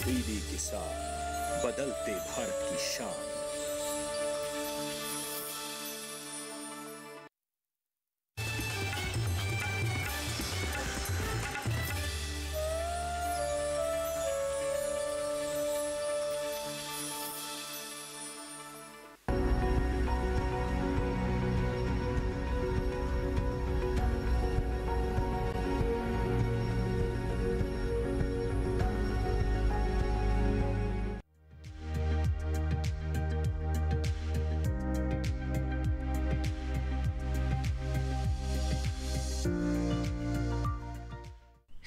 दीदी किसान, बदलते भारत की शान।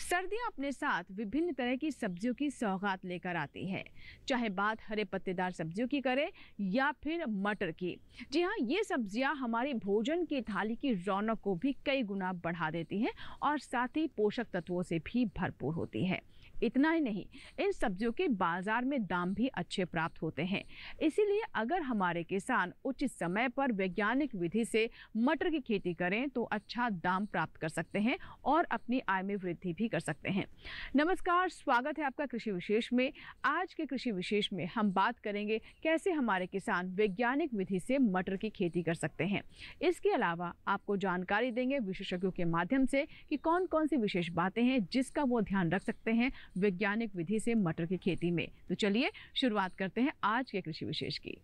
सर्दियां अपने साथ विभिन्न तरह की सब्जियों की सौगात लेकर आती है, चाहे बात हरे पत्तेदार सब्जियों की करें या फिर मटर की। जी हाँ, ये सब्जियां हमारी भोजन की थाली की रौनक को भी कई गुना बढ़ा देती हैं और साथ ही पोषक तत्वों से भी भरपूर होती है। इतना ही नहीं, इन सब्जियों के बाजार में दाम भी अच्छे प्राप्त होते हैं। इसीलिए अगर हमारे किसान उचित समय पर वैज्ञानिक विधि से मटर की खेती करें तो अच्छा दाम प्राप्त कर सकते हैं और अपनी आय में वृद्धि भी कर सकते हैं। नमस्कार, स्वागत है आपका कृषि विशेष में। आज के कृषि विशेष में हम बात करेंगे कैसे हमारे किसान वैज्ञानिक विधि से मटर की खेती कर सकते हैं। इसके अलावा आपको जानकारी देंगे विशेषज्ञों के माध्यम से कि कौन कौन सी विशेष बातें हैं जिसका वो ध्यान रख सकते हैं वैज्ञानिक विधि से मटर की खेती में। तो चलिए शुरुआत करते हैं आज के कृषि विशेष की।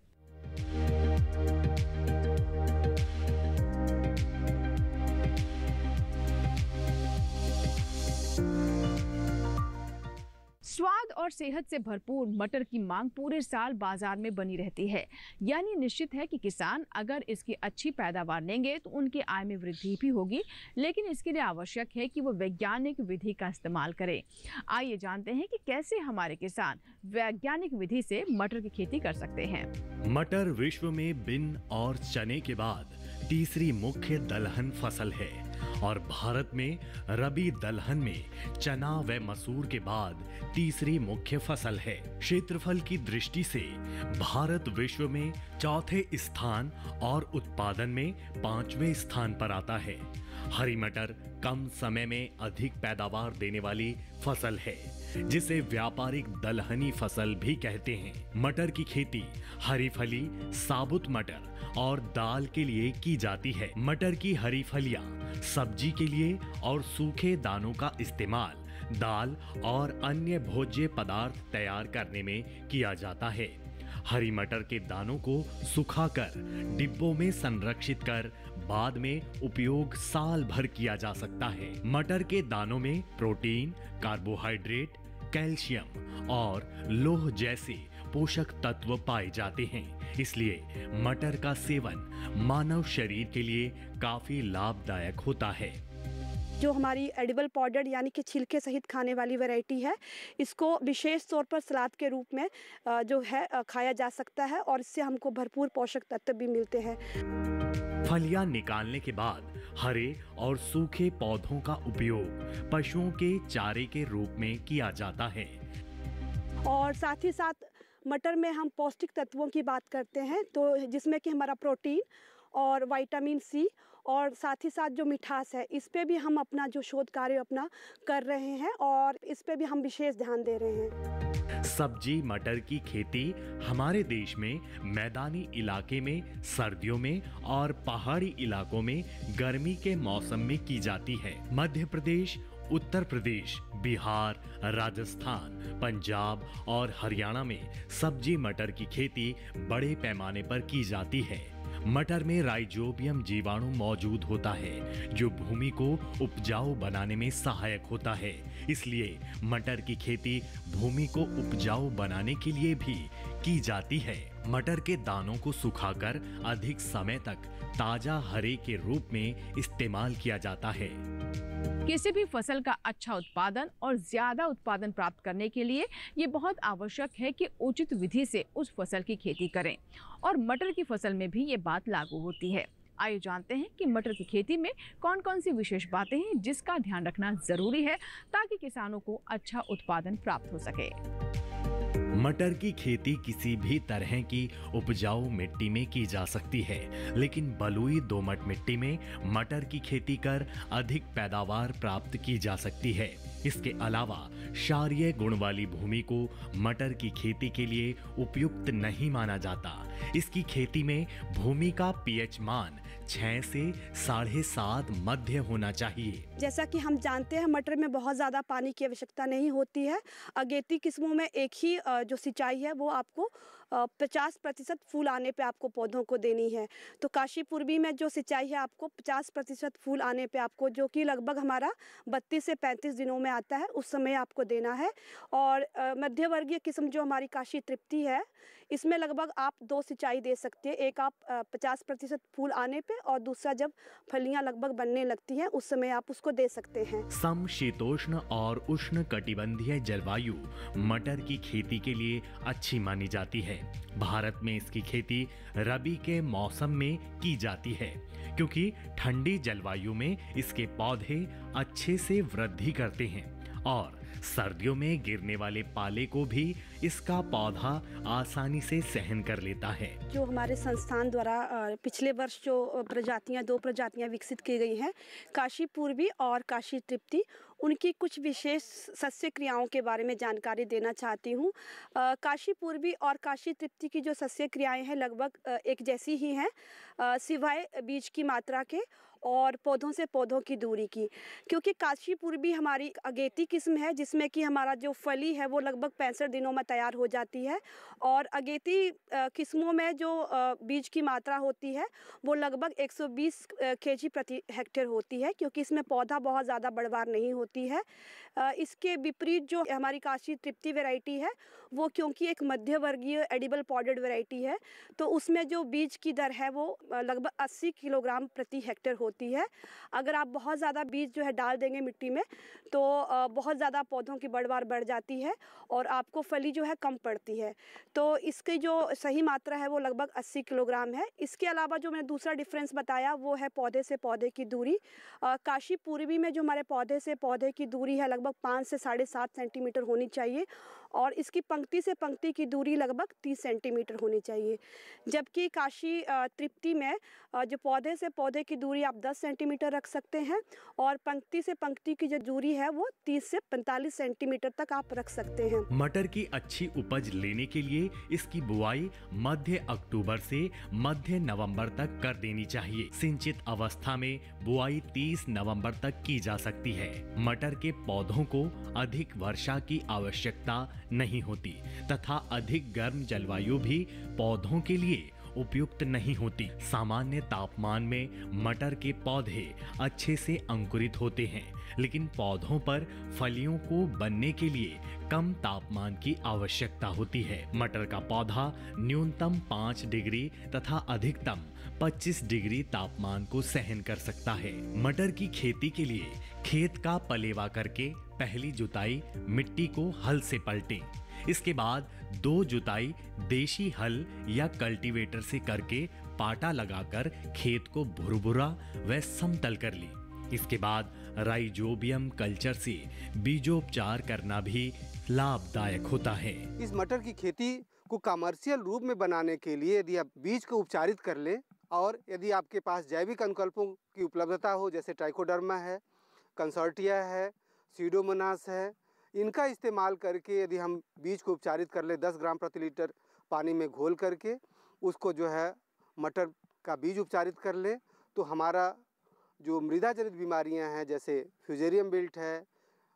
स्वाद और सेहत से भरपूर मटर की मांग पूरे साल बाजार में बनी रहती है। यानी निश्चित है कि किसान अगर इसकी अच्छी पैदावार लेंगे तो उनकी आय में वृद्धि भी होगी, लेकिन इसके लिए आवश्यक है कि वो वैज्ञानिक विधि का इस्तेमाल करें। आइए जानते हैं कि कैसे हमारे किसान वैज्ञानिक विधि से मटर की खेती कर सकते हैं। मटर विश्व में बिन और चने के बाद तीसरी मुख्य दलहन फसल है और भारत में रबी दलहन में चना व मसूर के बाद तीसरी मुख्य फसल है। क्षेत्रफल की दृष्टि से भारत विश्व में चौथे स्थान और उत्पादन में 5वें स्थान पर आता है। हरी मटर कम समय में अधिक पैदावार देने वाली फसल है, जिसे व्यापारिक दलहनी फसल भी कहते हैं। मटर की खेती हरी फली, साबुत मटर और दाल के लिए की जाती है। मटर की हरी फलियां सब्जी के लिए और सूखे दानों का इस्तेमाल दाल और अन्य भोज्य पदार्थ तैयार करने में किया जाता है। हरी मटर के दानों को सुखाकर डिब्बों में संरक्षित कर बाद में उपयोग साल भर किया जा सकता है। मटर के दानों में प्रोटीन, कार्बोहाइड्रेट, कैल्शियम और लौह जैसे पोषक तत्व पाए जाते हैं। इसलिए मटर का सेवन मानव शरीर के लिए काफी लाभदायक होता है। जो हमारी एडिबल पाउडर यानी कि छिलके सहित खाने वाली वैरायटी है, इसको विशेष तौर पर सलाद के रूप में जो है खाया जा सकता है और इससे हमको भरपूर पोषक तत्व भी मिलते हैं। फलियां निकालने के बाद हरे और सूखे पौधों का उपयोग पशुओं के चारे के रूप में किया जाता है। और साथ ही साथ मटर में हम पौष्टिक तत्वों की बात करते हैं, तो जिसमें कि हमारा प्रोटीन और विटामिन सी और साथ ही साथ जो मिठास है, इस पे भी हम अपना जो शोध कार्य अपना कर रहे हैं और इस पे भी हम विशेष ध्यान दे रहे हैं। सब्जी मटर की खेती हमारे देश में मैदानी इलाके में सर्दियों में और पहाड़ी इलाकों में गर्मी के मौसम में की जाती है। मध्य प्रदेश, उत्तर प्रदेश, बिहार, राजस्थान, पंजाब और हरियाणा में सब्जी मटर की खेती बड़े पैमाने पर की जाती है। मटर में राइजोबियम जीवाणु मौजूद होता है, जो भूमि को उपजाऊ बनाने में सहायक होता है। इसलिए मटर की खेती भूमि को उपजाऊ बनाने के लिए भी की जाती है। मटर के दानों को सुखाकर अधिक समय तक ताजा हरे के रूप में इस्तेमाल किया जाता है। किसी भी फसल का अच्छा उत्पादन और ज्यादा उत्पादन प्राप्त करने के लिए ये बहुत आवश्यक है कि उचित विधि से उस फसल की खेती करें और मटर की फसल में भी ये बात लागू होती है। आइए जानते हैं कि मटर की खेती में कौन कौन सी विशेष बातें हैं जिसका ध्यान रखना जरूरी है ताकि किसानों को अच्छा उत्पादन प्राप्त हो सके। मटर की खेती किसी भी तरह की उपजाऊ मिट्टी में की जा सकती है, लेकिन बलुई दोमट मिट्टी में मटर की खेती कर अधिक पैदावार प्राप्त की जा सकती है। इसके अलावा क्षारीय गुण वाली भूमि को मटर की खेती के लिए उपयुक्त नहीं माना जाता। इसकी खेती में भूमि का पीएच मान 6 से 7.5 मध्य होना चाहिए। जैसा कि हम जानते हैं मटर में बहुत ज़्यादा पानी की आवश्यकता नहीं होती है। अगेती किस्मों में एक ही जो सिंचाई है वो आपको 50% फूल आने पे आपको पौधों को देनी है। तो काशी पूर्वी में जो सिंचाई है आपको 50% फूल आने पे आपको, जो कि लगभग हमारा 32 से 35 दिनों में आता है, उस समय आपको देना है। और मध्यवर्गीय किस्म जो हमारी काशी तृप्ति है, इसमें लगभग आप 2 सिंचाई दे सकते हैं। एक आप 50% फूल आने पे और दूसरा जब फलियां लगभग बनने लगती हैं उस समय आप उसको दे सकते हैं। समशीतोष्ण और उष्ण कटिबंधीय जलवायु मटर की खेती के लिए अच्छी मानी जाती है। भारत में इसकी खेती रबी के मौसम में की जाती है, क्योंकि ठंडी जलवायु में इसके पौधे अच्छे से वृद्धि करते हैं और सर्दियों में गिरने वाले पाले को भी इसका पौधा आसानी से सहन कर लेता है। जो हमारे संस्थान द्वारा पिछले वर्ष जो 2 प्रजातियां विकसित की गई हैं, काशी पूर्वी और काशी तृप्ति, उनकी कुछ विशेष सस्य क्रियाओं के बारे में जानकारी देना चाहती हूँ। काशी पूर्वी और काशी तृप्ति की जो सस्य क्रियाएं हैं लगभग एक जैसी ही हैं, सिवाय बीज की मात्रा के और पौधों से पौधों की दूरी की। क्योंकि काशी पूर्वी हमारी अगेती किस्म है जिसमें कि हमारा जो फली है वो लगभग 65 दिनों में तैयार हो जाती है, और अगेती किस्मों में जो बीज की मात्रा होती है वो लगभग 120 kg प्रति हेक्टेयर होती है, क्योंकि इसमें पौधा बहुत ज़्यादा बढ़वार नहीं होती है। इसके विपरीत जो हमारी काशी तृप्ति वैरायटी है वो क्योंकि एक मध्यवर्गीय एडिबल पॉडेड वैरायटी है, तो उसमें जो बीज की दर है वो लगभग 80 किलोग्राम प्रति हेक्टेयर होती है। अगर आप बहुत ज़्यादा बीज जो है डाल देंगे मिट्टी में तो बहुत ज़्यादा पौधों की बढ़वार बढ़ जाती है और आपको फली जो है कम पड़ती है। तो इसकी जो सही मात्रा है वो लगभग 80 किलोग्राम है। इसके अलावा जो मैंने दूसरा डिफरेंस बताया वो है पौधे से पौधे की दूरी। काशी पूर्वी में जो हमारे पौधे से पौधे की दूरी है लगभग 5 से 7.5 सेंटीमीटर होनी चाहिए, और इसकी पंक्ति से पंक्ति की दूरी लगभग 30 सेंटीमीटर होनी चाहिए। जबकि काशी तृप्ति में जो पौधे से पौधे की दूरी आप 10 सेंटीमीटर रख सकते हैं, और पंक्ति से पंक्ति की जो दूरी है वो 30 से 45 सेंटीमीटर तक आप रख सकते हैं। मटर की अच्छी उपज लेने के लिए इसकी बुआई मध्य अक्टूबर से मध्य नवंबर तक कर देनी चाहिए। सिंचित अवस्था में बुआई 30 नवंबर तक की जा सकती है। मटर के पौधों को अधिक वर्षा की आवश्यकता नहीं होती तथा अधिक गर्म जलवायु भी पौधों के लिए उपयुक्त नहीं होती। सामान्य तापमान में मटर के पौधे अच्छे से अंकुरित होते हैं, लेकिन पौधों पर फलियों को बनने के लिए कम तापमान की आवश्यकता होती है। मटर का पौधा न्यूनतम 5 डिग्री तथा अधिकतम 25 डिग्री तापमान को सहन कर सकता है। मटर की खेती के लिए खेत का पलेवा करके पहली जुताई मिट्टी को हल से पलटें। इसके बाद 2 जुताई देशी हल या कल्टीवेटर से करके पाटा लगाकर खेत को भुरभुरा व समतल कर ली। इसके बाद राइजोबियम कल्चर से बीजोपचार करना भी लाभदायक होता है। इस मटर की खेती को कमर्शियल रूप में बनाने के लिए यदि आप बीज को उपचारित कर लें और यदि आपके पास जैविक अनुकल्पों की उपलब्धता हो, जैसे ट्राइकोडर्मा है, कंसोर्टिया है, सीडोमोनास है, इनका इस्तेमाल करके यदि हम बीज को उपचारित कर ले 10 ग्राम प्रति लीटर पानी में घोल करके उसको जो है मटर का बीज उपचारित कर ले, तो हमारा जो मृदा जनित बीमारियां हैं जैसे फ्यूजेरियम बिल्ट है,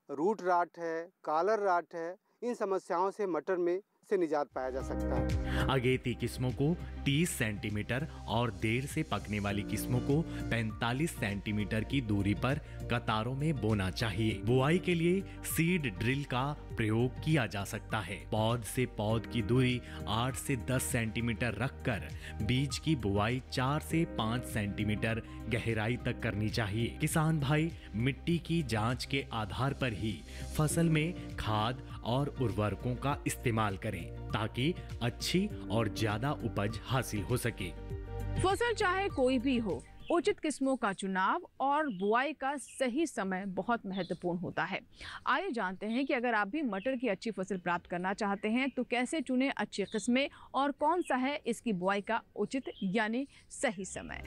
रूट राट है, कॉलर राट है, इन समस्याओं से मटर में से निजात पाया जा सकता है। अगेती किस्मों को 30 सेंटीमीटर और देर से पकने वाली किस्मों को 45 सेंटीमीटर की दूरी पर कतारों में बोना चाहिए। बुआई के लिए सीड ड्रिल का प्रयोग किया जा सकता है। पौध से पौध की दूरी 8 से 10 सेंटीमीटर रखकर बीज की बुआई 4 से 5 सेंटीमीटर गहराई तक करनी चाहिए। किसान भाई मिट्टी की जांच के आधार पर ही फसल में खाद और उर्वरकों का इस्तेमाल करें ताकि अच्छी और ज्यादा उपज हासिल हो सके। फसल चाहे कोई भी हो, उचित किस्मों का चुनाव और बुआई का सही समय बहुत महत्वपूर्ण होता है। आइए जानते हैं कि अगर आप भी मटर की अच्छी फसल प्राप्त करना चाहते हैं तो कैसे चुनें अच्छी किस्में और कौन सा है इसकी बुआई का उचित यानी सही समय।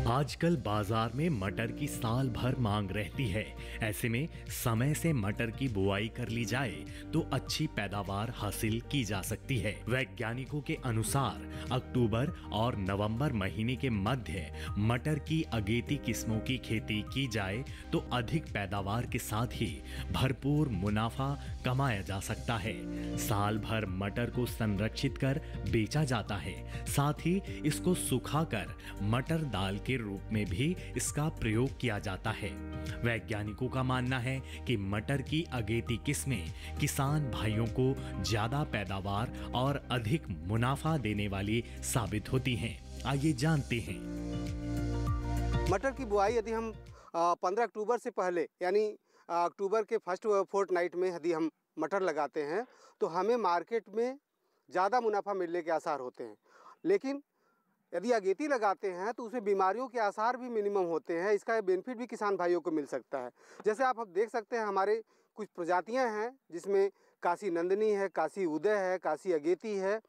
आजकल बाजार में मटर की साल भर मांग रहती है। ऐसे में समय से मटर की बुआई कर ली जाए तो अच्छी पैदावार हासिल की जा सकती है। वैज्ञानिकों के अनुसार अक्टूबर और नवंबर महीने के मध्य मटर की अगेती किस्मों की खेती की जाए तो अधिक पैदावार के साथ ही भरपूर मुनाफा कमाया जा सकता है। साल भर मटर को संरक्षित कर बेचा जाता है, साथ ही इसको सुखाकर मटर दाल के रूप में भी इसका प्रयोग किया जाता है। वैज्ञानिकों का मानना है कि मटर की अगेती किस्में किसान भाइयों को ज्यादा पैदावार और अधिक मुनाफा देने वाली साबित होती हैं। आइए जानते हैं। मटर की बुआई यदि हम 15 अक्टूबर से पहले यानी अक्टूबर के फर्स्ट फोर्टनाइट में यदि हम मटर लगाते हैं तो हमें मार्केट में ज़्यादा मुनाफा मिलने के आसार होते हैं। लेकिन यदि अगेती लगाते हैं तो उसमें बीमारियों के आसार भी मिनिमम होते हैं। इसका बेनिफिट भी किसान भाइयों को मिल सकता है। जैसे आप देख सकते हैं हमारे कुछ प्रजातियां हैं जिसमें काशी नंदिनी है, काशी उदय है, काशी अगेती है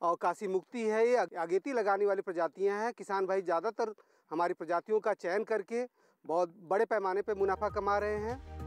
और काशी मुक्ति है। ये अगेती लगाने वाली प्रजातियां हैं। किसान भाई ज़्यादातर हमारी प्रजातियों का चयन करके बहुत बड़े पैमाने पर मुनाफा कमा रहे हैं।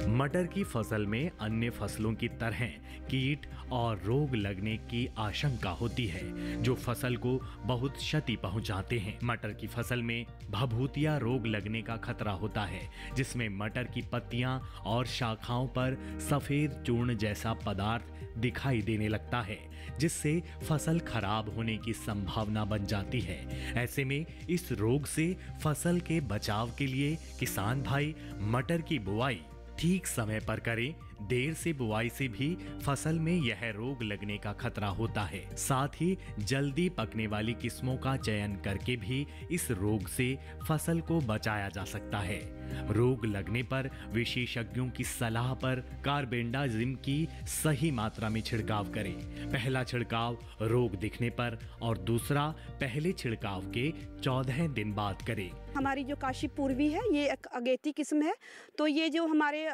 मटर की फसल में अन्य फसलों की तरह कीट और रोग लगने की आशंका होती है जो फसल को बहुत क्षति पहुंचाते हैं। मटर की फसल में भभूतिया रोग लगने का खतरा होता है जिसमें मटर की पत्तियां और शाखाओं पर सफेद चूर्ण जैसा पदार्थ दिखाई देने लगता है जिससे फसल खराब होने की संभावना बन जाती है। ऐसे में इस रोग से फसल के बचाव के लिए किसान भाई मटर की बुआई ठीक समय पर करें। देर से बुआई से भी फसल में यह रोग लगने का खतरा होता है। साथ ही जल्दी पकने वाली किस्मों का चयन करके भी इस रोग से फसल को बचाया जा सकता है। रोग लगने पर विशेषज्ञों की सलाह पर कार्बेंडाजिम की सही मात्रा में छिड़काव करें। पहला छिड़काव रोग दिखने पर और दूसरा पहले छिड़काव के 14 दिन बाद करें। हमारी जो काशी पूर्वी है ये एक अगेती किस्म है। तो ये जो हमारे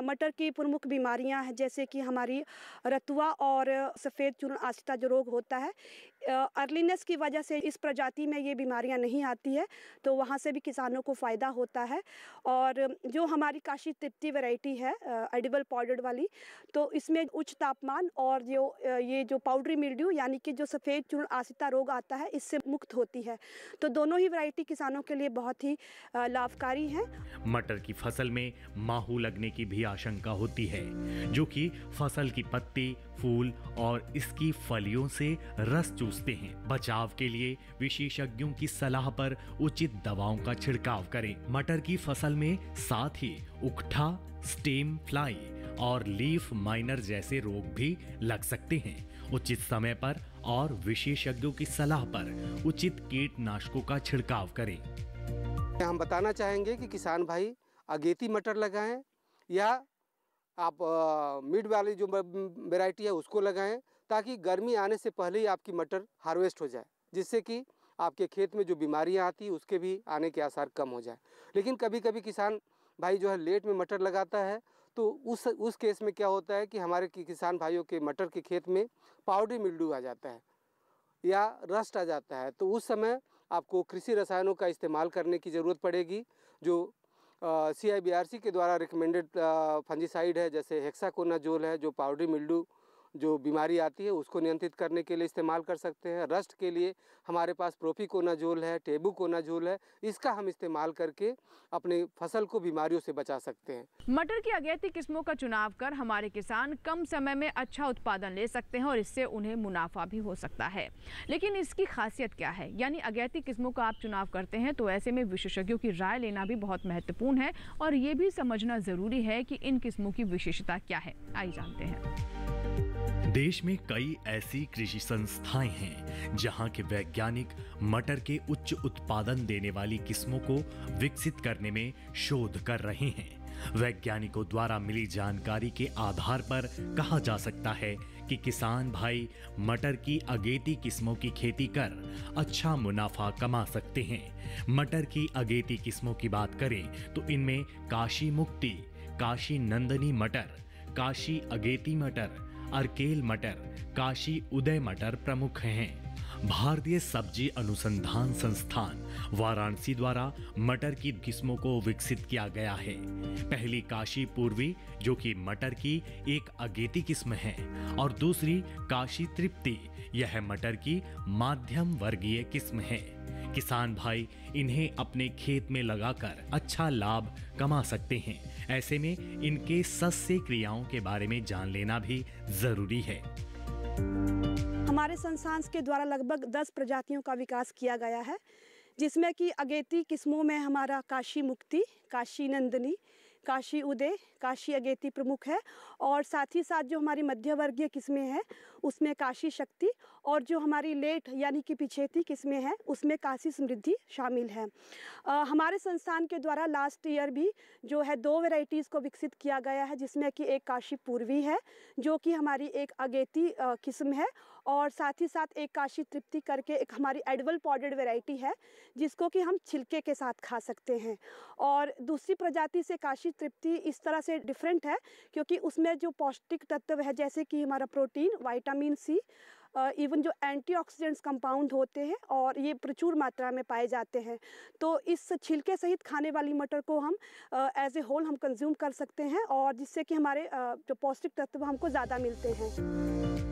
मटर की प्रमुख बीमारियां हैं जैसे कि हमारी रतुआ और सफ़ेद चूर्ण आसिता जो रोग होता है, अर्लीनेस की वजह से इस प्रजाति में ये बीमारियां नहीं आती है तो वहाँ से भी किसानों को फ़ायदा होता है। और जो हमारी काशी तृप्ति वैरायटी है एडिबल पाउडर वाली, तो इसमें उच्च तापमान और ये जो पाउडरी मिल्ड्यू यानी कि जो सफ़ेद चूर्ण आसिता रोग आता है इससे मुक्त होती है। तो दोनों ही वैरायटी किसानों के लिए बहुत ही लाभकारी हैं। मटर की फसल में माहू लगने की भी आशंका होती है जो कि फसल की पत्ती, फूल और इसकी फलियों से रस चूसते हैं। बचाव के लिए विशेषज्ञों की सलाह पर उचित दवाओं का छिड़काव करें। मटर की फसल में साथ ही उकठा, स्टेम फ्लाई और लीफ माइनर जैसे रोग भी लग सकते हैं। उचित समय पर और विशेषज्ञों की सलाह पर उचित कीटनाशकों का छिड़काव करें। हम बताना चाहेंगे कि किसान भाई अगेती मटर लगाएं या आप मिड वाली जो वैरायटी है उसको लगाएं ताकि गर्मी आने से पहले ही आपकी मटर हार्वेस्ट हो जाए, जिससे कि आपके खेत में जो बीमारियां आती है उसके भी आने के आसार कम हो जाए। लेकिन कभी कभी किसान भाई जो है लेट में मटर लगाता है तो उस केस में क्या होता है कि हमारे किसान भाइयों के मटर के खेत में पाउडरी मिल्ड्यू आ जाता है या रस्ट आ जाता है। तो उस समय आपको कृषि रसायनों का इस्तेमाल करने की ज़रूरत पड़ेगी जो CIBRC के द्वारा रिकमेंडेड फंजीसाइड है, जैसे हेक्साकोनाजोल है जो पाउडरी मिल्ड्यू जो बीमारी आती है उसको नियंत्रित करने के लिए इस्तेमाल कर सकते हैं। रस्ट के लिए हमारे पास प्रोपिकोनाजोल है, टेबुकोनाजोल है, इसका हम इस्तेमाल करके अपने फसल को बीमारियों से बचा सकते हैं। मटर की अगेती किस्मों का चुनाव कर हमारे किसान कम समय में अच्छा उत्पादन ले सकते हैं और इससे उन्हें मुनाफा भी हो सकता है। लेकिन इसकी खासियत क्या है? यानी अगेती किस्मों का आप चुनाव करते हैं तो ऐसे में विशेषज्ञों की राय लेना भी बहुत महत्वपूर्ण है और ये भी समझना जरूरी है कि इन किस्मों की विशेषता क्या है। आइए जानते हैं। देश में कई ऐसी कृषि संस्थाएं हैं जहां के वैज्ञानिक मटर के उच्च उत्पादन देने वाली किस्मों को विकसित करने में शोध कर रहे हैं। वैज्ञानिकों द्वारा मिली जानकारी के आधार पर कहा जा सकता है कि किसान भाई मटर की अगेती किस्मों की खेती कर अच्छा मुनाफा कमा सकते हैं। मटर की अगेती किस्मों की बात करें तो इनमें काशी मुक्ति, काशी नंदनी मटर, काशी अगेती मटर, अर्केल मटर, काशी उदय मटर प्रमुख हैं। भारतीय सब्जी अनुसंधान संस्थान वाराणसी द्वारा मटर की किस्मों को विकसित किया गया है। पहली काशी पूर्वी जो कि मटर की एक अगेती किस्म है और दूसरी काशी तृप्ति, यह मटर की माध्यम वर्गीय किस्म है। किसान भाई इन्हें अपने खेत में लगाकर अच्छा लाभ कमा सकते हैं। ऐसे में इनके सस्य क्रियाओं के बारे में जान लेना भी जरूरी है। हमारे संस्थान के द्वारा लगभग 10 प्रजातियों का विकास किया गया है, जिसमें कि अगेती किस्मों में हमारा काशी मुक्ति, काशी नंदनी, काशी उदय, काशी अगेती प्रमुख है और साथ ही साथ जो हमारी मध्यवर्गीय किस्में हैं उसमें काशी शक्ति और जो हमारी लेट यानी कि पिछेती किस्में हैं उसमें काशी समृद्धि शामिल है। हमारे संस्थान के द्वारा लास्ट ईयर भी जो है 2 वैरायटीज़ को विकसित किया गया है, जिसमें कि एक काशी पूर्वी है जो कि हमारी एक अगेती किस्म है और साथ ही साथ एक काशी तृप्ति करके एक हमारी एडिबल पॉडेड वैरायटी है जिसको कि हम छिलके के साथ खा सकते हैं। और दूसरी प्रजाति से काशी तृप्ति इस तरह से डिफरेंट है क्योंकि उसमें जो पौष्टिक तत्व है जैसे कि हमारा प्रोटीन, विटामिन सी, इवन जो एंटीऑक्सीडेंट्स कंपाउंड होते हैं और ये प्रचुर मात्रा में पाए जाते हैं। तो इस छिलके सहित खाने वाली मटर को हम एज ए होल हम कंज्यूम कर सकते हैं और जिससे कि हमारे जो पौष्टिक तत्व हमको ज़्यादा मिलते हैं।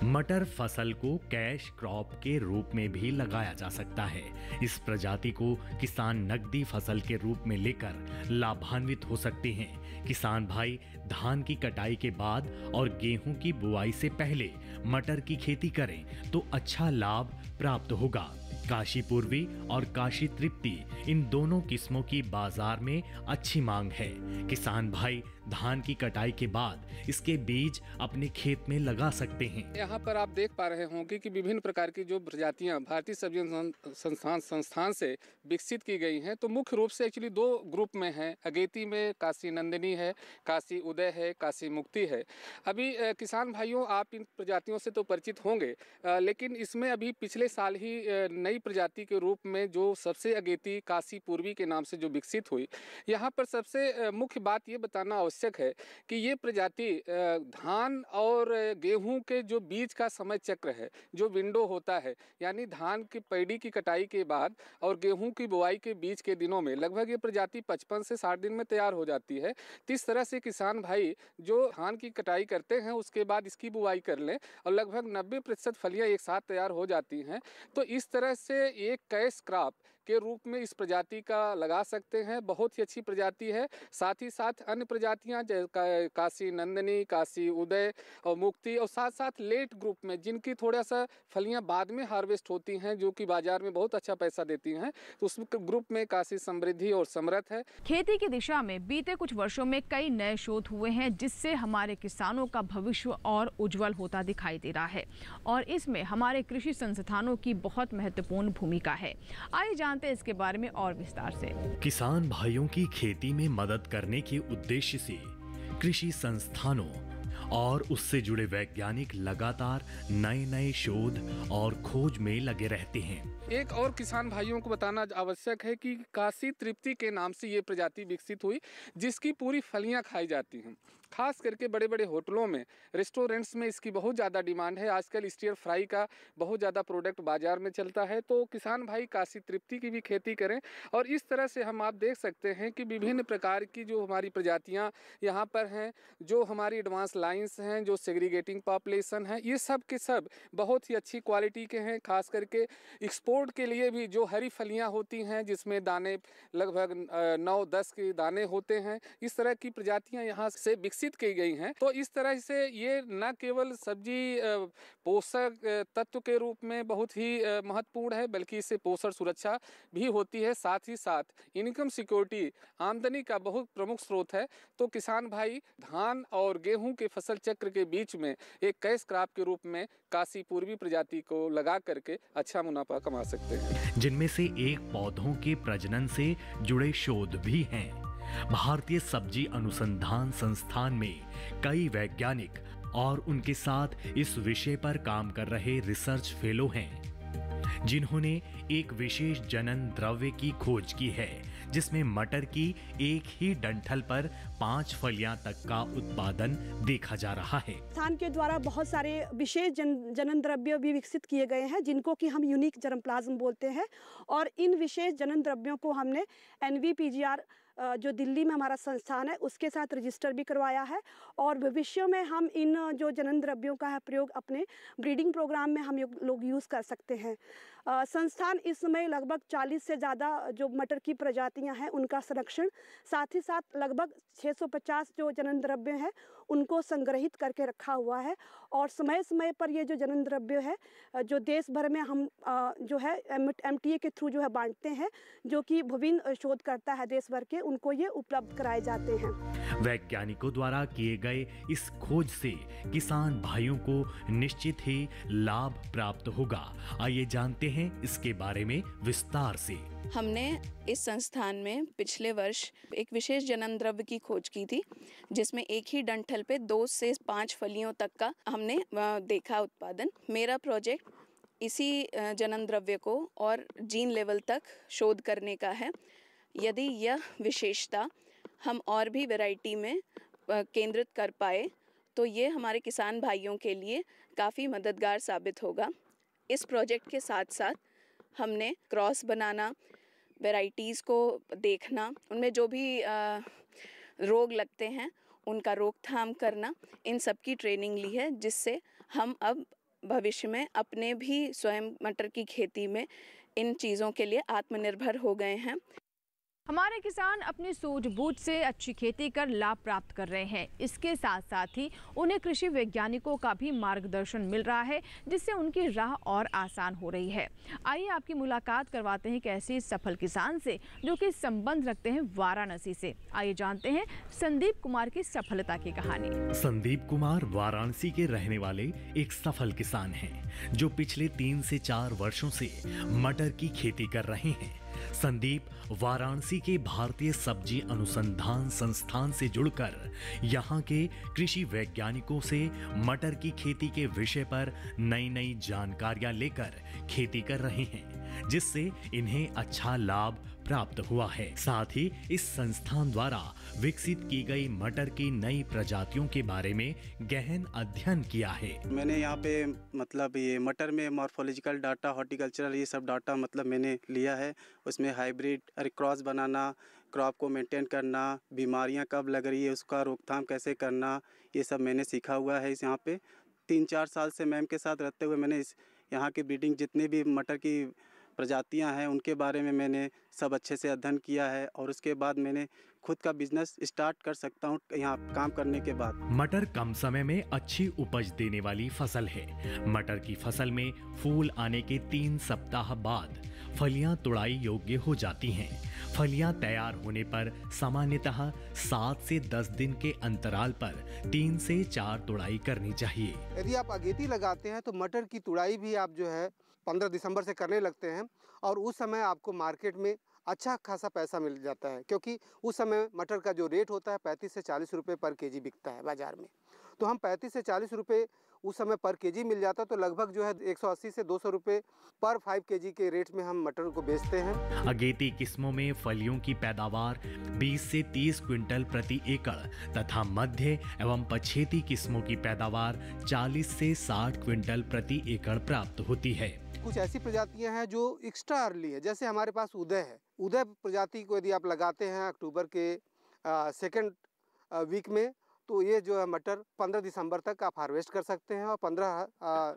मटर फसल को कैश क्रॉप के रूप में भी लगाया जा सकता है। इस प्रजाति को किसान नकदी फसल के रूप में लेकर लाभान्वित हो सकते हैं। किसान भाई धान की कटाई के बाद और गेहूं की बुआई से पहले मटर की खेती करें तो अच्छा लाभ प्राप्त होगा। काशी पूर्वी और काशी तृप्ति इन दोनों किस्मों की बाजार में अच्छी मांग है। किसान भाई धान की कटाई के बाद इसके बीज अपने खेत में लगा सकते हैं। यहाँ पर आप देख पा रहे होंगे कि विभिन्न प्रकार की जो प्रजातियाँ भारतीय सब्जी संस्थान से विकसित की गई हैं, तो मुख्य रूप से एक्चुअली 2 ग्रुप में हैं। अगेती में काशी नंदिनी है, काशी उदय है, काशी मुक्ति है। अभी किसान भाइयों आप इन प्रजातियों से तो परिचित होंगे, लेकिन इसमें अभी पिछले साल ही नई प्रजाति के रूप में जो सबसे अगेती काशी पूर्वी के नाम से जो विकसित हुई। यहाँ पर सबसे मुख्य बात ये बताना आवश्यक है कि ये प्रजाति धान और गेहूं के जो बीज का समय चक्र है, जो विंडो होता है, यानी धान की पैडी की कटाई के बाद और गेहूं की बुआई के बीच के दिनों में लगभग ये प्रजाति 55 से 60 दिन में तैयार हो जाती है। तो इस तरह से किसान भाई जो धान की कटाई करते हैं उसके बाद इसकी बुआई कर लें और लगभग 90% फलियां एक साथ तैयार हो जाती हैं। तो इस तरह से एक कैश क्रॉप के रूप में इस प्रजाति का लगा सकते हैं। बहुत ही अच्छी प्रजाति है। साथ ही साथ अन्य प्रजातियां काशी नंदनी, काशी उदय और मुक्ति और साथ साथ लेट ग्रुप में जिनकी थोड़ा सा फलियां बाद में हार्वेस्ट होती हैं जो कि बाजार में बहुत अच्छा पैसा देती हैं, तो उस ग्रुप में काशी समृद्धि और समृद्ध है। खेती की दिशा में बीते कुछ वर्षों में कई नए शोध हुए हैं जिससे हमारे किसानों का भविष्य और उज्जवल होता दिखाई दे रहा है और इसमें हमारे कृषि संस्थानों की बहुत महत्वपूर्ण भूमिका है। आइए इसके बारे में और विस्तार से। किसान भाइयों की खेती में मदद करने के उद्देश्य से कृषि संस्थानों और उससे जुड़े वैज्ञानिक लगातार नए शोध और खोज में लगे रहते हैं। एक और किसान भाइयों को बताना आवश्यक है कि काशी तृप्ति के नाम से ये प्रजाति विकसित हुई जिसकी पूरी फलियां खाई जाती हैं। खास करके बड़े बड़े होटलों में, रेस्टोरेंट्स में इसकी बहुत ज़्यादा डिमांड है। आजकल स्टीयर फ्राई का बहुत ज़्यादा प्रोडक्ट बाजार में चलता है, तो किसान भाई काशी तृप्ति की भी खेती करें। और इस तरह से हम आप देख सकते हैं कि विभिन्न प्रकार की जो हमारी प्रजातियां यहाँ पर हैं, जो हमारी एडवांस लाइन्स हैं, जो सेग्रीगेटिंग पॉपुलेशन है, ये सब के सब बहुत ही अच्छी क्वालिटी के हैं। खास करके एक्सपोर्ट के लिए भी जो हरी फलियाँ होती हैं जिसमें दाने लगभग 9-10 के दाने होते हैं, इस तरह की प्रजातियाँ यहाँ से विकसित की गई हैं। तो इस तरह से ये न केवल सब्जी पोषक तत्व के रूप में बहुत ही महत्वपूर्ण है, बल्कि इससे पोषण सुरक्षा भी होती है। साथ ही साथ इनकम सिक्योरिटी, आमदनी का बहुत प्रमुख स्रोत है। तो किसान भाई धान और गेहूं के फसल चक्र के बीच में एक कैश क्रॉप के रूप में काशी पूर्वी प्रजाति को लगा करके अच्छा मुनाफा कमा सकते हैं, जिनमें से एक पौधों के प्रजनन से जुड़े शोध भी हैं। भारतीय सब्जी अनुसंधान संस्थान में कई वैज्ञानिक और उनके साथ इस विषय पर काम कर रहे रिसर्च फेलो हैं, जिन्होंने एक विशेष जनन द्रव्य की खोज की है जिसमें मटर की एक ही डंठल पर 5 फलियां तक का उत्पादन देखा जा रहा है। संस्थान के द्वारा बहुत सारे विशेष जनन द्रव्य भी विकसित किए गए हैं जिनको कि हम यूनिक जर्मप्लाज्म बोलते हैं, और इन विशेष जनन द्रव्यों को हमने NVPGR जो दिल्ली में हमारा संस्थान है उसके साथ रजिस्टर भी करवाया है, और भविष्य में हम इन जो जनन द्रव्यों का है प्रयोग अपने ब्रीडिंग प्रोग्राम में हम लोग यूज़ कर सकते हैं। संस्थान इस समय लगभग 40 से ज़्यादा जो मटर की प्रजातियां हैं उनका संरक्षण, साथ ही साथ लगभग 650 जो जनन द्रव्य हैं उनको संग्रहित करके रखा हुआ है, और समय समय पर ये जो जनन द्रव्य है जो देश भर में हम जो है MTA के थ्रू जो है बांटते हैं, जो कि विभिन्न शोधकर्ता है देश भर के, उनको ये उपलब्ध कराए जाते हैं। वैज्ञानिकों द्वारा किए गए इस खोज से किसान भाइयों को निश्चित ही लाभ प्राप्त होगा। आइए जानते हैं इसके बारे में विस्तार से। हमने इस संस्थान में पिछले वर्ष एक विशेष जनन द्रव्य की खोज की थी जिसमें एक ही डंठल पे 2 से 5 फलियों तक का हमने देखा उत्पादन। मेरा प्रोजेक्ट इसी जनन द्रव्य को और जीन लेवल तक शोध करने का है। यदि यह विशेषता हम और भी वैरायटी में केंद्रित कर पाए तो ये हमारे किसान भाइयों के लिए काफ़ी मददगार साबित होगा। इस प्रोजेक्ट के साथ साथ हमने क्रॉस बनाना, वैरायटीज़ को देखना, उनमें जो भी रोग लगते हैं उनका रोकथाम करना, इन सब की ट्रेनिंग ली है, जिससे हम अब भविष्य में अपने भी स्वयं मटर की खेती में इन चीज़ों के लिए आत्मनिर्भर हो गए हैं। हमारे किसान अपनी सूझबूझ से अच्छी खेती कर लाभ प्राप्त कर रहे हैं। इसके साथ साथ ही उन्हें कृषि वैज्ञानिकों का भी मार्गदर्शन मिल रहा है, जिससे उनकी राह और आसान हो रही है। आइए आपकी मुलाकात करवाते हैं एक ऐसे सफल किसान से जो कि संबंध रखते हैं वाराणसी से। आइए जानते हैं संदीप कुमार की सफलता की कहानी। संदीप कुमार वाराणसी के रहने वाले एक सफल किसान हैं, जो पिछले 3 से 4 वर्षों से मटर की खेती कर रहे हैं। संदीप वाराणसी के भारतीय सब्जी अनुसंधान संस्थान से जुड़कर यहाँ के कृषि वैज्ञानिकों से मटर की खेती के विषय पर नई नई जानकारियां लेकर खेती कर रहे हैं, जिससे इन्हें अच्छा लाभ प्राप्त हुआ है। साथ ही इस संस्थान द्वारा विकसित की गई मटर की नई प्रजातियों के बारे में गहन अध्ययन किया है। मैंने यहाँ पे मतलब ये मटर में मॉर्फोलॉजिकल डाटा, हॉर्टिकल्चरल ये सब डाटा मतलब मैंने लिया है। उसमें हाइब्रिड क्रॉस बनाना, क्रॉप को मेंटेन करना, बीमारियाँ कब लग रही है उसका रोकथाम कैसे करना, ये सब मैंने सीखा हुआ है। इस यहाँ पे 3-4 साल से मैम के साथ रहते हुए मैंने इस यहाँ की ब्रीडिंग जितने भी मटर की प्रजातियां हैं उनके बारे में मैंने सब अच्छे से अध्ययन किया है, और उसके बाद मैंने खुद का बिजनेस स्टार्ट कर सकता हूं यहाँ काम करने के बाद। मटर कम समय में अच्छी उपज देने वाली फसल है। मटर की फसल में फूल आने के 3 सप्ताह बाद फलियां तुड़ाई योग्य हो जाती हैं। फलियां तैयार होने पर सामान्यतः 7 से 10 दिन के अंतराल पर 3 से 4 तुड़ाई करनी चाहिए। यदि आप अगेती लगाते हैं तो मटर की तुड़ाई भी आप जो है 15 दिसंबर से करने लगते हैं, और उस समय आपको मार्केट में अच्छा खासा पैसा मिल जाता है, क्योंकि उस समय मटर का जो रेट होता है 35 से 40 रुपये पर केजी बिकता है बाज़ार में। तो हम 35 से 40 रुपये उस समय पर केजी मिल जाता, तो लगभग जो है 180 से 200 रुपये पर 5 केजी के रेट में हम मटर को बेचते हैं। अगेती किस्मों में फलियों की पैदावार 20 से 30 क्विंटल प्रति एकड़ तथा मध्य एवं पछेती किस्मों की पैदावार 40 से 60 क्विंटल प्रति एकड़ प्राप्त होती है। कुछ ऐसी प्रजातियां हैं जो एक्स्ट्रा अर्ली है, जैसे हमारे पास उदय है। उदय प्रजाति को यदि आप लगाते हैं अक्टूबर के सेकेंड वीक में, तो ये जो है मटर 15 दिसंबर तक आप हार्वेस्ट कर सकते हैं, और 15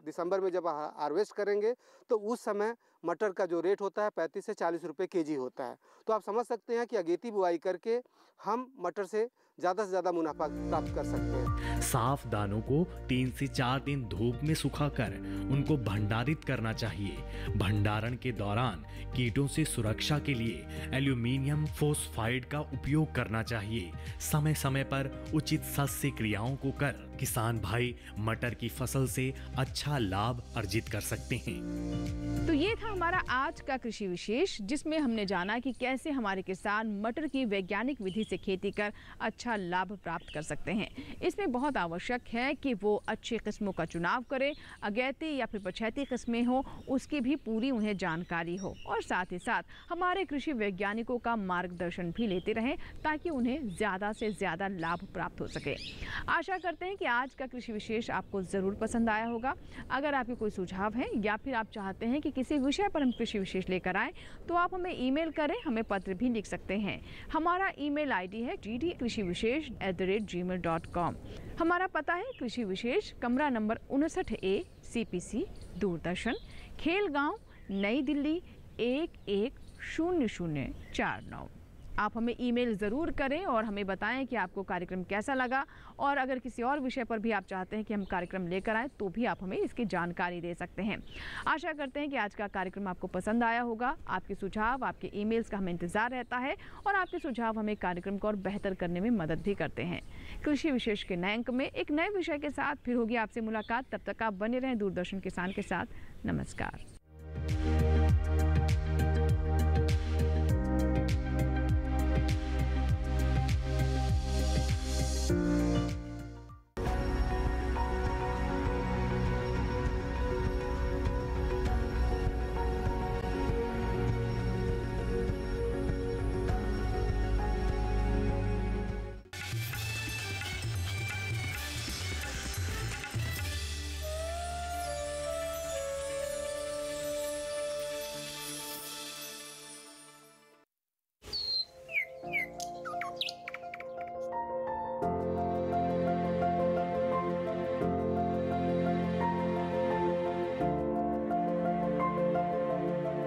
दिसंबर में जब हार्वेस्ट करेंगे तो उस समय मटर का जो रेट होता है 35 से 40 रुपये केजी होता है। तो आप समझ सकते हैं कि अगेती बुआई करके हम मटर से ज़्यादा मुनाफा प्राप्त कर सकते हैं। साफ दानों को 3 से 4 दिन धूप में सुखाकर उनको भंडारित करना चाहिए। भंडारण के दौरान कीटों से सुरक्षा के लिए एल्यूमिनियम फोस्फाइड का उपयोग करना चाहिए। समय समय पर उचित सस्य क्रियाओं को कर किसान भाई मटर की फसल से अच्छा लाभ अर्जित कर सकते हैं। तो ये था हमारा आज का कृषि विशेष, जिसमें हमने जाना कि कैसे हमारे किसान मटर की वैज्ञानिक विधि से खेती कर अच्छा लाभ प्राप्त कर सकते हैं। इसमें बहुत आवश्यक है कि वो अच्छी किस्मों का चुनाव करें, अगैती या फिर पछैती किस्में हो उसकी भी पूरी उन्हें जानकारी हो, और साथ ही साथ हमारे कृषि वैज्ञानिकों का मार्गदर्शन भी लेते रहें ताकि उन्हें ज़्यादा से ज़्यादा लाभ प्राप्त हो सके। आशा करते हैं कि आज का कृषि विशेष आपको ज़रूर पसंद आया होगा। अगर आपके कोई सुझाव है या फिर आप चाहते हैं कि किसी विषय पर हम कृषि विशेष लेकर आएँ तो आप हमें ईमेल करें, हमें पत्र भी लिख सकते हैं। हमारा ईमेल आईडी है ddkrishivishesh@gmail.com। हमारा पता है कृषि विशेष, कमरा number 59A, CPC, Doordarshan, Khelgaon, नई दिल्ली 110049। आप हमें ईमेल ज़रूर करें और हमें बताएं कि आपको कार्यक्रम कैसा लगा, और अगर किसी और विषय पर भी आप चाहते हैं कि हम कार्यक्रम लेकर आएँ तो भी आप हमें इसकी जानकारी दे सकते हैं। आशा करते हैं कि आज का कार्यक्रम आपको पसंद आया होगा। आपके सुझाव, आपके ईमेल्स का हमें इंतज़ार रहता है, और आपके सुझाव हमें कार्यक्रम को और बेहतर करने में मदद भी करते हैं। कृषि विशेष के नए अंक में एक नए विषय के साथ फिर होगी आपसे मुलाकात। तब तक आप बने रहें दूरदर्शन किसान के साथ। नमस्कार।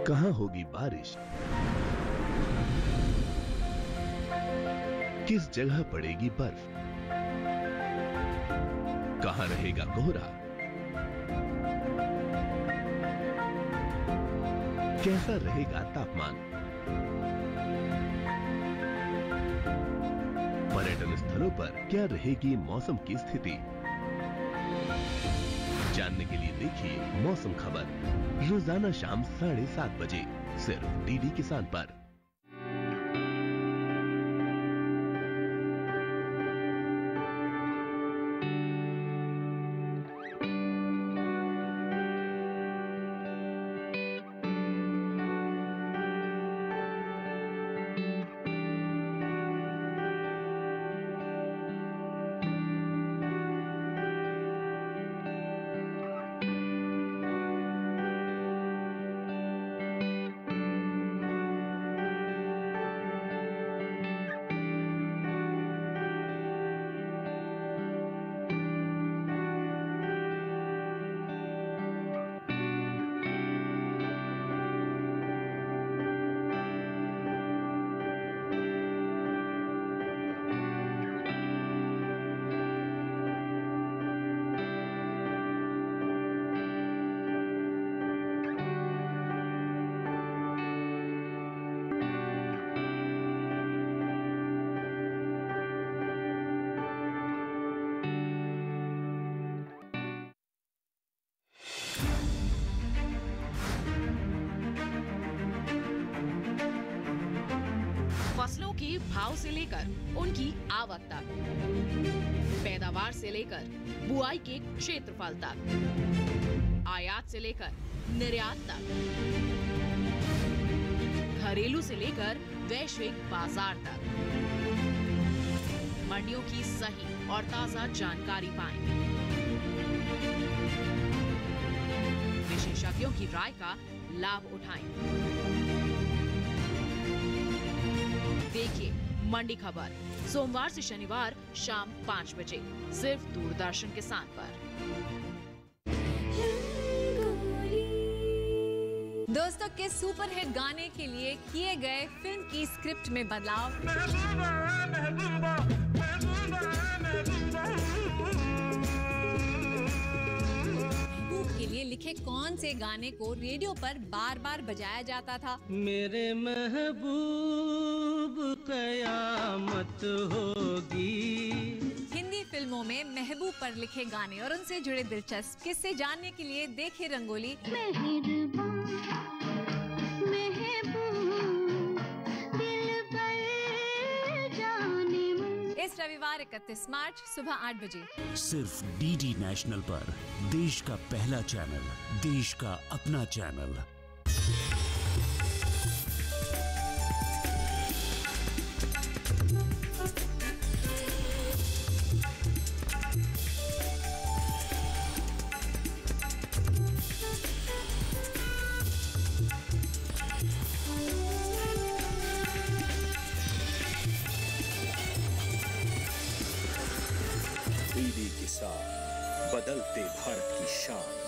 कहाँ होगी बारिश, किस जगह पड़ेगी बर्फ, कहाँ रहेगा कोहरा, कैसा रहेगा तापमान। पर्यटन स्थलों पर क्या रहेगी मौसम की स्थिति। जानने के लिए देखिए मौसम खबर रोजाना शाम 7:30 बजे सिर्फ डीडी किसान पर। फसलों के भाव से लेकर उनकी आवक तक, पैदावार से लेकर बुआई के क्षेत्रफल तक, आयात से लेकर निर्यात तक, घरेलू से लेकर वैश्विक बाजार तक, मंडियों की सही और ताजा जानकारी पाएं। विशेषज्ञों की राय का लाभ उठाएं। देखिए मंडी खबर सोमवार से शनिवार शाम 5 बजे सिर्फ दूरदर्शन किसान पर। दोस्तों के सुपरहिट गाने के लिए किए गए फिल्म की स्क्रिप्ट में बदलाव, के लिए लिखे कौन से गाने को रेडियो पर बार बार बजाया जाता था। मेरे महबूब कयामत होगी। हिंदी फिल्मों में महबूब पर लिखे गाने और उनसे जुड़े दिलचस्प किस्से जानने के लिए देखे रंगोली इस रविवार 31 मार्च सुबह 8 बजे सिर्फ डीडी नेशनल पर, देश का पहला चैनल, देश का अपना चैनल। डीडी के साथ बदलते भारत की शान।